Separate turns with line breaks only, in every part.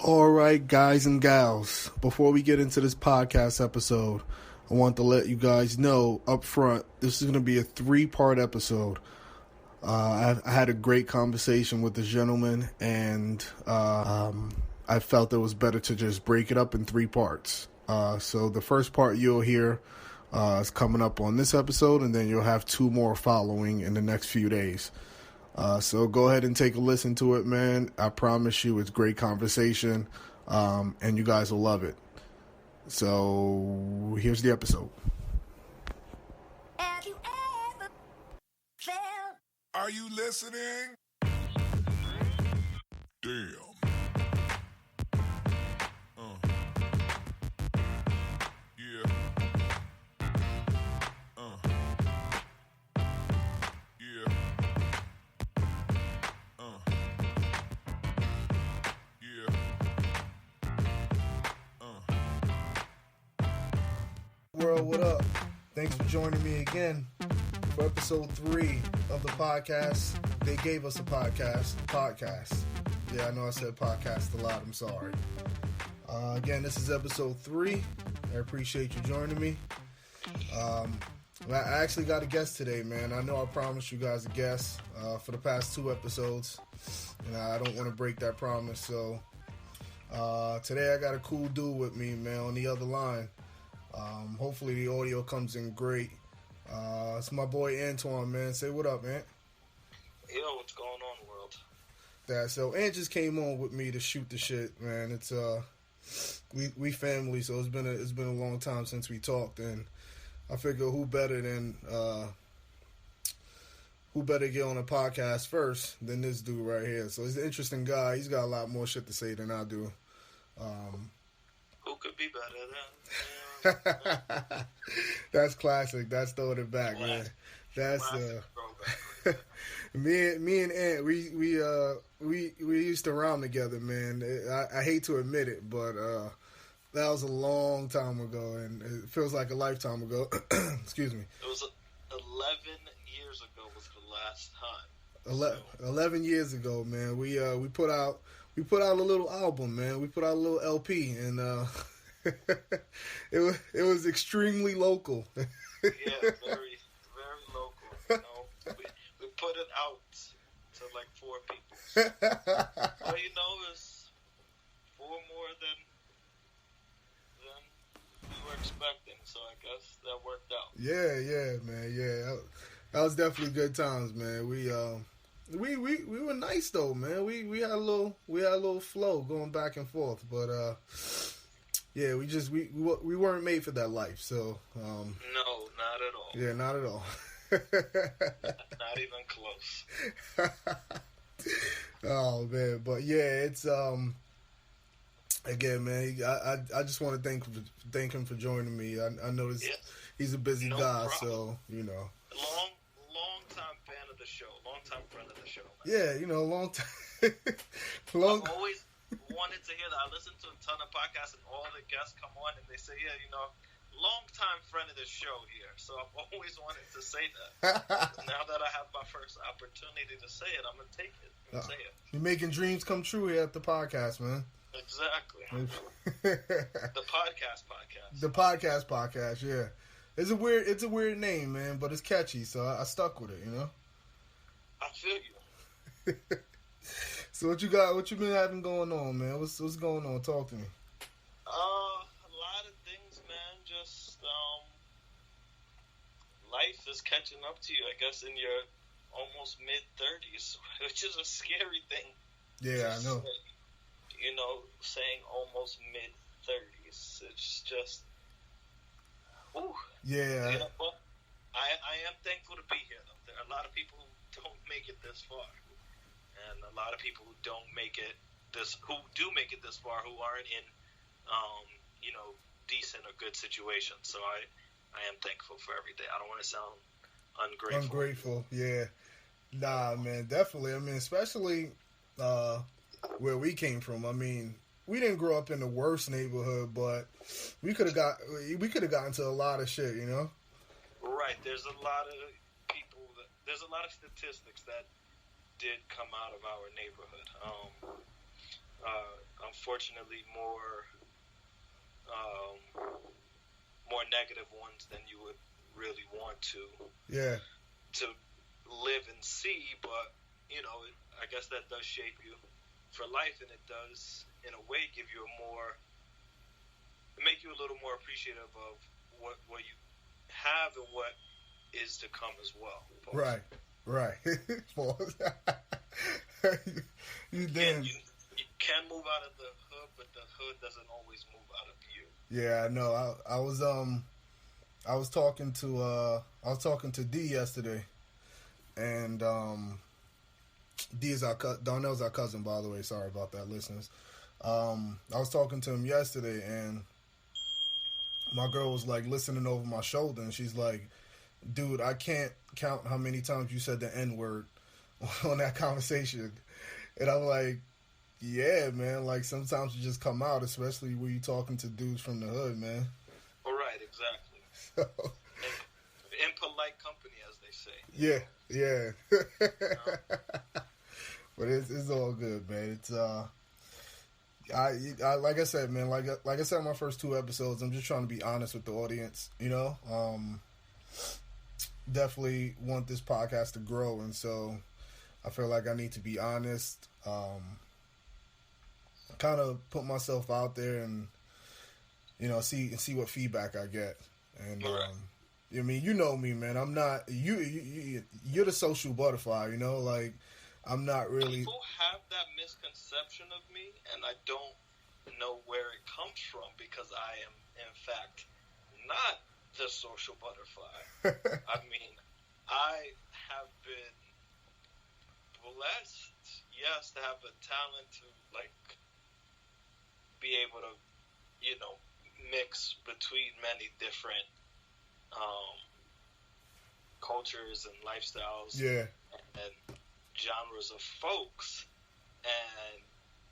All right, guys and gals, before we get into this podcast episode, I want to let you guys know up front, this is going to be a 3-part episode. I had a great conversation with this gentleman, and I felt it was better to just break it up in 3 parts. So the first part you'll hear is coming up on this episode, and then you'll have 2 more following in the next few days. So go ahead and take a listen to it, man. I promise you it's great conversation, and you guys will love it. So here's the episode.
Have you ever felt?
Are you listening? Damn. Yeah. Yeah.
World, what up? Thanks for joining me again for episode 3 of the podcast. They gave us a podcast. Yeah, I know I said podcast a lot. I'm sorry. Again, this is episode 3. I appreciate you joining me. I actually got a guest today, man. I know I promised you guys a guest for the past 2 episodes, and I don't want to break that promise. So today I got a cool dude with me, man, on the other line. Hopefully the audio comes in great. It's my boy Antoine, man. Say what up, man.
Yo, what's going on, world?
So Ant just came on with me to shoot the shit, man. It's we family, so it's been a long time since we talked, and I figure who better get on a podcast first than this dude right here. So he's an interesting guy. He's got a lot more shit to say than I do.
Who could be better than?
That's classic. That's throwing it back, man. That's me and Ant. We used to round together, man. I hate to admit it, but that was a long time ago, and it feels like a lifetime ago. Excuse me.
It was 11 years ago was the last time.
11 years ago, man. We put out a little album, man. We put out a little LP, and it was extremely local.
Yeah, very, very local. You know, we put it out to like 4 people. Well, you know, it's 4 more than we were expecting. So I guess that worked out.
Yeah, man. Yeah, that was definitely good times, man. We were nice though, man. We had a little flow going back and forth, but yeah, we weren't made for that life, so
no, not at all.
Yeah, not at all.
Not even close.
Oh man, but yeah, it's again, man. I just want to thank him for joining me. I know he's a busy guy,
problem.
so you know.
Long time fan of the show, long time friend of the show. Man.
Yeah, you know, long time.
I've always wanted to hear that. I listen to a ton of podcasts, and all the guests come on and they say, "Yeah, you know, long time friend of the show here." So I've always wanted to say that. Now that I have my first opportunity to say it, I'm gonna take it and say it.
You're making dreams come true here at the podcast, man.
Exactly. The podcast.
The podcast, yeah. It's a weird name, man, but it's catchy, so I stuck with it, you know.
I feel you.
So what you got? What you been having going on, man? What's going on? Talk to me.
A lot of things, man. Just life is catching up to you, I guess, in your almost mid-30s, which is a scary thing.
Yeah, I know.
You know, saying almost mid-30s, it's just. Ooh.
Yeah.
You know, but I am thankful to be here, though. There are a lot of people who don't make it this far, and a lot of people who do make it this far who aren't in, you know, decent or good situations. So I am thankful for every day. I don't want to sound ungrateful.
Yeah. Nah, man, definitely. I mean, especially where we came from. I mean, we didn't grow up in the worst neighborhood, but we could have gotten to a lot of shit, you know?
Right. There's a lot of people. There's a lot of statistics that did come out of our neighborhood. unfortunately more negative ones than you would really want to live and see. But I guess that does shape you for life, and it does in a way give you make you a little more appreciative of what you have and what is to come as well. Pause.
Right. Pause. you
can move out of the hood, but the hood doesn't always move out of you.
Yeah, I know. I was talking to D yesterday, and D is Darnell's our cousin, by the way. Sorry about that, listeners. I was talking to him yesterday, and my girl was like listening over my shoulder, and she's like, "Dude, I can't count how many times you said the N-word on that conversation." And I'm like, "Yeah, man. Like sometimes you just come out, especially when you're talking to dudes from the hood, man."
All right, exactly.
So,
in polite company, as they say.
Yeah. But it's all good, man. It's I like I said, man. Like I said in my first 2 episodes, I'm just trying to be honest with the audience. Definitely want this podcast to grow, and so I feel like I need to be honest. Kind of put myself out there, and see what feedback I get. And I mean, you know me, man. I'm not you're the social butterfly. Like I'm not really.
People have that misconception of me, and I don't know where it comes from because I am, in fact, not the social butterfly. I mean, I have been blessed, yes, to have a talent to be able to, mix between many different cultures and lifestyles.
Yeah.
And genres of folks, and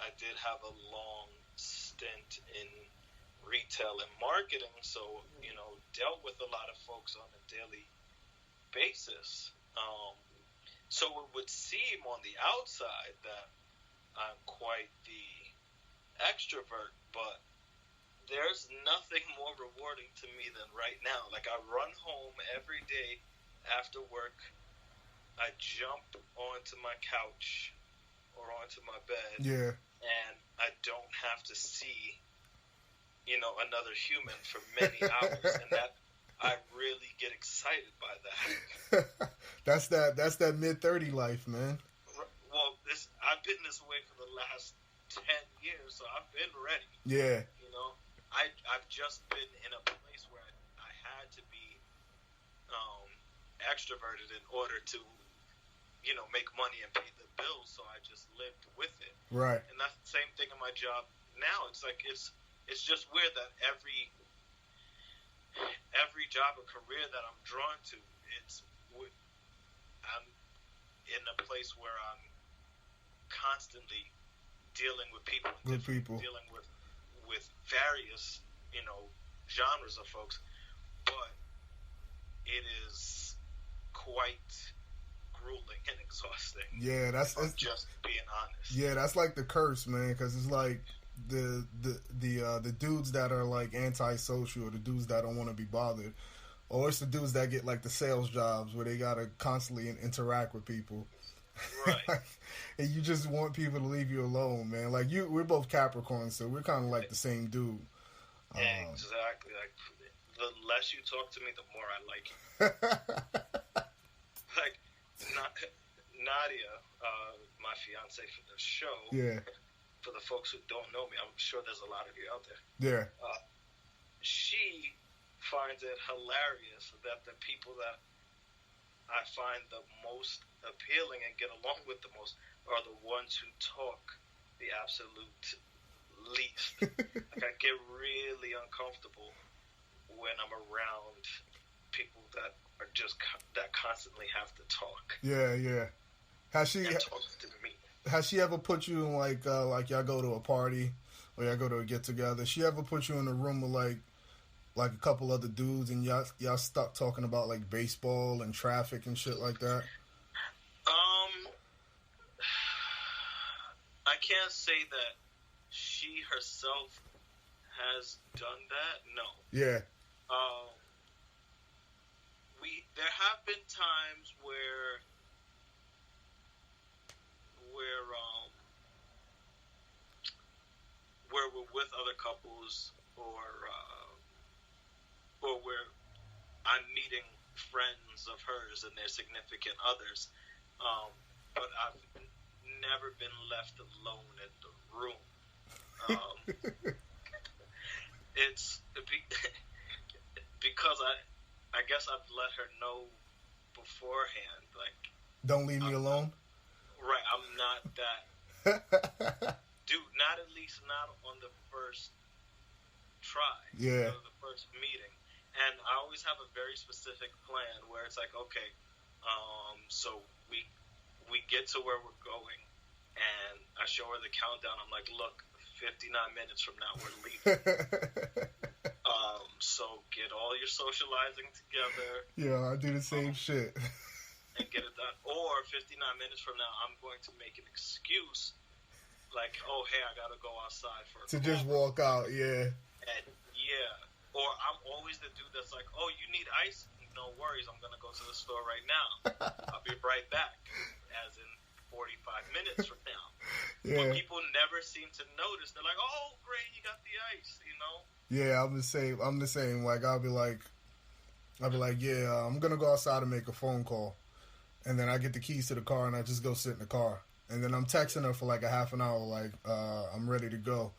I did have a long stint in retail and marketing, so dealt with a lot of folks on a daily basis. So it would seem on the outside that I'm quite the extrovert, but there's nothing more rewarding to me than right now. Like, I run home every day after work. I jump onto my couch or onto my bed, and I don't have to see, another human for many hours, and that I really get excited by that.
That's that mid-30 life, man.
Well, I've been this way for the last 10 years, so I've been ready.
Yeah.
I've just been in a place where I had to be extroverted in order to make money and pay the bills, so I just lived with it.
Right.
And that's the same thing in my job now. It's like it's just weird that every job or career that I'm drawn to, I'm in a place where I'm constantly dealing with people, dealing with various genres of folks, but it is quite grueling and exhausting.
Yeah, that's
just being honest.
Yeah, that's like the curse, man, because it's like the dudes that are like antisocial, or the dudes that don't want to be bothered, or it's the dudes that get like the sales jobs where they gotta constantly interact with people.
Right.
And you just want people to leave you alone, man. Like we're both Capricorns, so we're kind of like the same dude.
Exactly. Like the less you talk to me, the more I like you. Like Nadia, my fiance for the show.
Yeah.
For the folks who don't know me, I'm sure there's a lot of you out there.
Yeah.
She finds it hilarious that the people that I find the most appealing and get along with the most are the ones who talk the absolute least. Like, I get really uncomfortable when I'm around people that are that constantly have to talk.
Yeah. Has she
talk to me?
Has she ever put you in like y'all go to a party or y'all go to a get together? She ever put you in a room with like a couple other dudes and y'all stuck talking about like baseball and traffic and shit like that?
I can't say that she she herself has done that. No.
Yeah.
There have been times where we're with other couples, or where I'm meeting friends of hers and their significant others, but I've never been left alone in the room. It's because I guess I've let her know beforehand, like,
don't leave me alone.
Right, I'm not that dude. Not at least not on the first try.
Yeah.
The first meeting, and I always have a very specific plan where it's like, okay, so we get to where we're going, and I show her the countdown. I'm like, look, 59 minutes from now we're leaving. So get all your socializing together.
Yeah, I do the same shit.
And get it done. Or 59 minutes from now, I'm going to make an excuse, like, oh, hey, I gotta go outside for a
to just walk out. Yeah.
And or I'm always the dude that's like, oh, you need ice? No worries, I'm gonna go to the store right now. I'll be right back. As in 45 minutes from now.
Yeah.
But people never seem to notice. They're like, oh, great, you got the ice, you know?
Yeah, I'm the same. Like, I'll be like, yeah, I'm gonna go outside and make a phone call, and then I get the keys to the car and I just go sit in the car, and then I'm texting her for like a half an hour, like, I'm ready to go.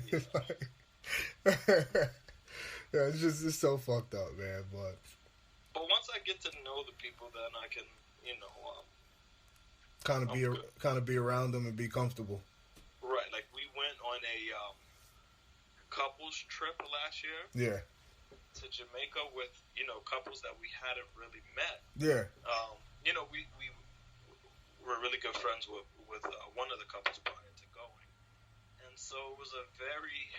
It's like, yeah, it's so fucked up, man. But
once I get to know the people, then I can,
kind of be around them and be comfortable.
Right, like we went on a couples trip last year.
Yeah.
To Jamaica with couples that we hadn't really met.
Yeah.
We were really good friends with one of the couples prior to going, and so it was a very.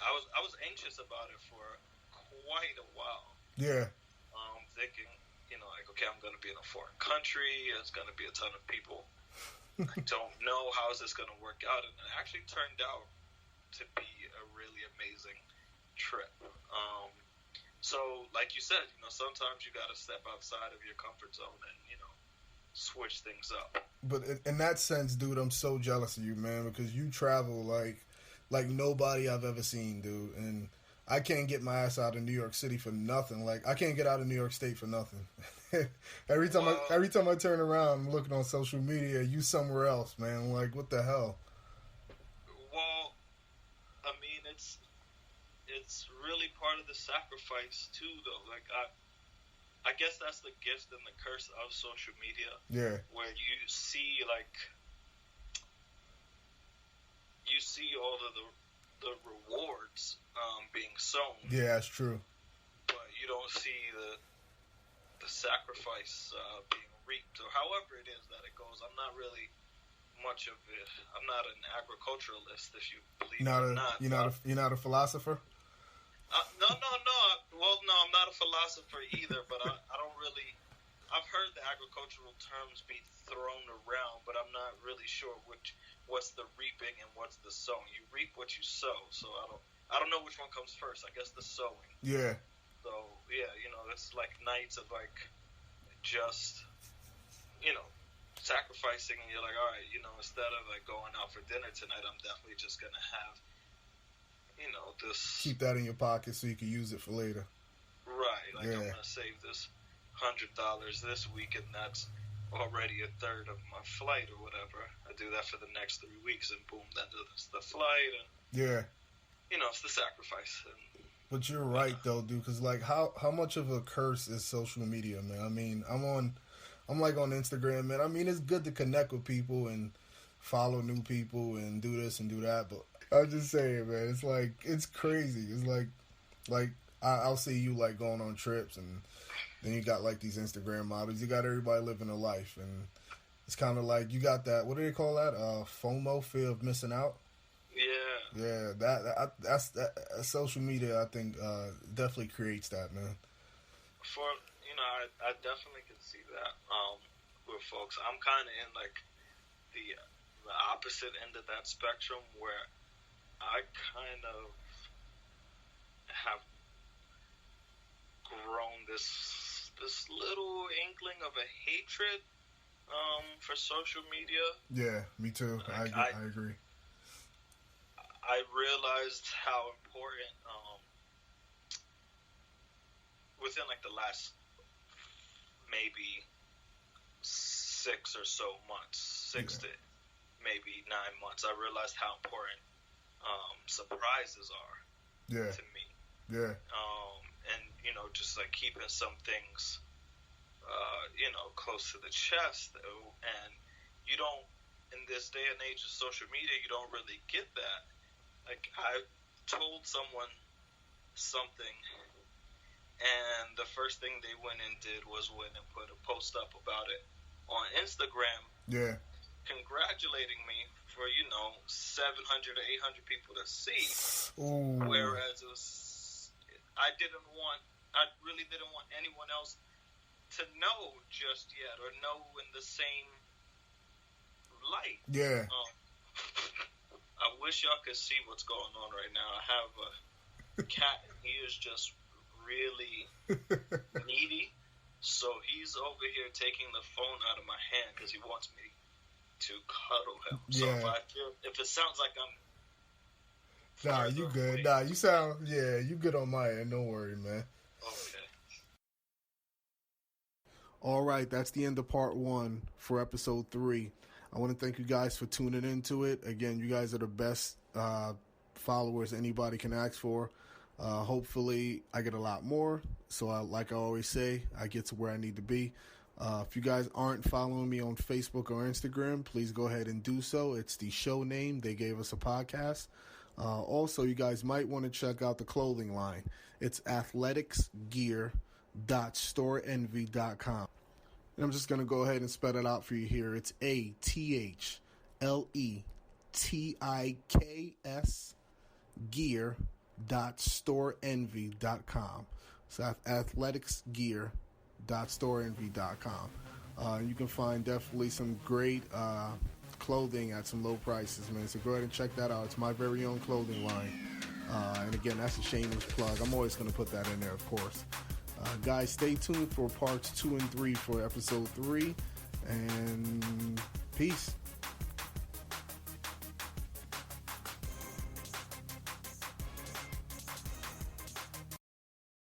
I was anxious about it for quite a while.
Yeah.
Thinking, like, okay, I'm going to be in a foreign country. It's going to be a ton of people. I don't know how is this going to work out, and it actually turned out to be a really amazing trip. So, like you said, sometimes you got to step outside of your comfort zone and switch things up.
But in that sense, dude, I'm so jealous of you, man, because you travel like nobody I've ever seen, dude, and I can't get my ass out of New York City for nothing. Like, I can't get out of New York State for nothing. every time I turn around, I'm looking on social media, you somewhere else, man. Like, what the hell?
Well, I mean, it's really part of the sacrifice too, though. Like, I guess that's the gift and the curse of social media.
Yeah. Where
you see all of the rewards being sown.
Yeah, that's true.
But you don't see the sacrifice being reaped, or however it is that it goes. I'm not really much of it. I'm not an agriculturalist, if you believe it or not.
You're not a philosopher?
No. Well, no, I'm not a philosopher either, but I don't really. I've heard the agricultural terms be thrown around, but I'm not really sure what's the reaping and what's the sowing. You reap what you sow, so I don't know which one comes first. I guess the sowing.
Yeah.
So yeah, it's like nights of like just sacrificing, and you're like, all right, instead of like going out for dinner tonight, I'm definitely just gonna have this.
Keep that in your pocket so you can use it for later.
Right, like,
yeah.
I'm gonna save this $100 this week, and that's already a third of my flight or whatever. I do that for the next 3 weeks, and boom, then the flight, and
yeah,
it's the sacrifice.
But you're right though, dude, because like how much of a curse is social media, man? I mean, I'm like on Instagram, man. I mean, it's good to connect with people and follow new people and do this and do that, but I'm just saying, man, it's like, it's crazy. It's like I'll see you like going on trips, and then you got like these Instagram models. You got everybody living a life, and it's kind of like you got that. What do they call that? FOMO, fear of missing out.
Yeah.
Yeah, that's social media. I think definitely creates that, man.
I definitely can see that with folks. I'm kind of in like the opposite end of that spectrum where I kind of have grown this little inkling of a hatred for social media.
Yeah, me too. I agree.
I realized how important within like the last maybe 6 or so months, to maybe 9 months, I realized how important surprises are to me.
Yeah.
And just like keeping some things, close to the chest, and you don't, in this day and age of social media, you don't really get that. Like, I told someone something, and the first thing they went and did was went and put a post up about it on Instagram.
Yeah.
Congratulating me for, 700 or 800 people to see.
Ooh.
Whereas I really didn't want anyone else to know just yet, or know in the same light.
Yeah.
I wish y'all could see what's going on right now. I have a cat, and he is just really needy. So he's over here taking the phone out of my hand because he wants me to cuddle him. So if it sounds like I'm
Nah, you good. Nah, you good on my end. Don't worry, man.
Okay.
All right, that's the end of part 1 for episode 3. I want to thank you guys for tuning into it. Again, you guys are the best followers anybody can ask for. Hopefully, I get a lot more. So, like I always say, I get to where I need to be. If you guys aren't following me on Facebook or Instagram, please go ahead and do so. It's the show name. They gave us a podcast. Also, you guys might want to check out the clothing line. It's athleticsgear.storeenvy.com. And I'm just going to go ahead and spell it out for you here. It's ATHLETIKS gear.storeenvy.com. So athleticsgear.storeenvy.com. You can find definitely some great clothing at some low prices, man. So go ahead and check that out. It's my very own clothing line. And again, that's a shameless plug. I'm always going to put that in there, of course. Guys, stay tuned for parts 2 and 3 for episode 3. And peace.